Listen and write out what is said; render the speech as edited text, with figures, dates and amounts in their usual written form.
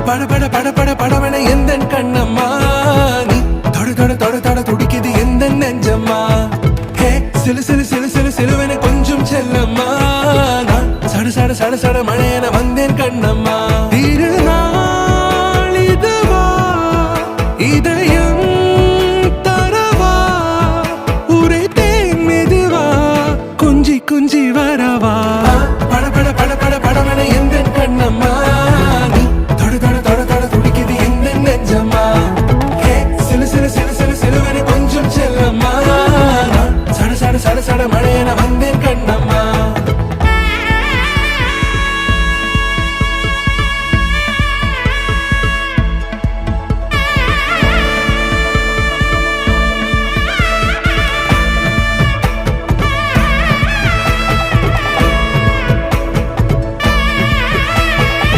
பட பட பட பட படவன எந்த கண்ணம்மா நீ தொட தொட தொட தொட துடிக்குது எந்த நெஞ்சம்மா ஹே சிலு சிலு சிலு சிலு சிலுவன கொஞ்சம் செல்லம்மா நான் சட சட சட சட மழையன